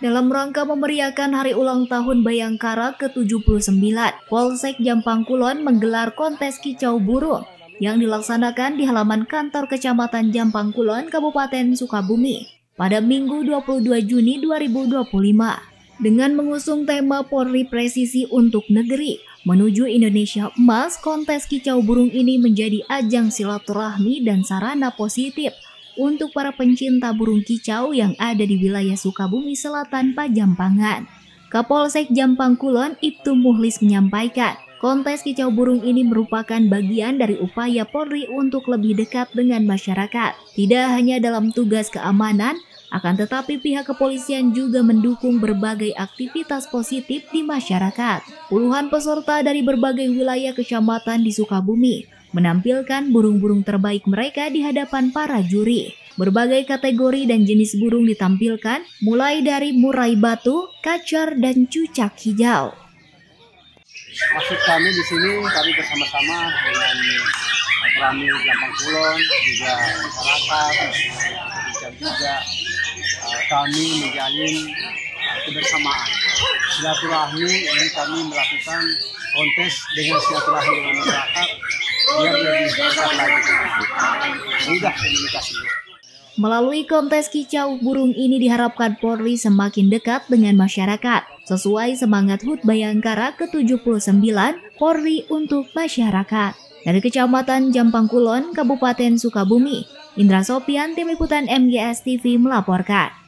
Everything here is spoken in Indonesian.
Dalam rangka memeriahkan hari ulang tahun Bayangkara ke-79, Polsek Jampang Kulon menggelar kontes kicau burung yang dilaksanakan di halaman kantor Kecamatan Jampang Kulon, Kabupaten Sukabumi pada Minggu 22 Juni 2025. Dengan mengusung tema Polri Presisi untuk Negeri menuju Indonesia Emas, kontes kicau burung ini menjadi ajang silaturahmi dan sarana positif untuk para pencinta burung kicau yang ada di wilayah Sukabumi Selatan Pajampangan. Kapolsek Jampang Kulon Ibtu Muhlis menyampaikan, kontes kicau burung ini merupakan bagian dari upaya Polri untuk lebih dekat dengan masyarakat. Tidak hanya dalam tugas keamanan, akan tetapi pihak kepolisian juga mendukung berbagai aktivitas positif di masyarakat. Puluhan peserta dari berbagai wilayah kecamatan di Sukabumi menampilkan burung-burung terbaik mereka di hadapan para juri. Berbagai kategori dan jenis burung ditampilkan, mulai dari murai batu, kacar, dan cucak hijau. Maksud kami di sini, kami bersama-sama dengan Rami Jampang Kulon, juga masyarakat, dan juga kami menjalin kebersamaan. Silaturahmi ini kami melakukan kontes dengan silaturahmi dengan masyarakat biar lebih dekat lagi. Mudah komunikasi. Melalui kontes kicau burung ini diharapkan Polri semakin dekat dengan masyarakat, sesuai semangat HUT Bayangkara ke-79 Polri untuk masyarakat. Dari Kecamatan Jampang Kulon, Kabupaten Sukabumi, Indra Sopian, Tim Liputan MGS TV melaporkan.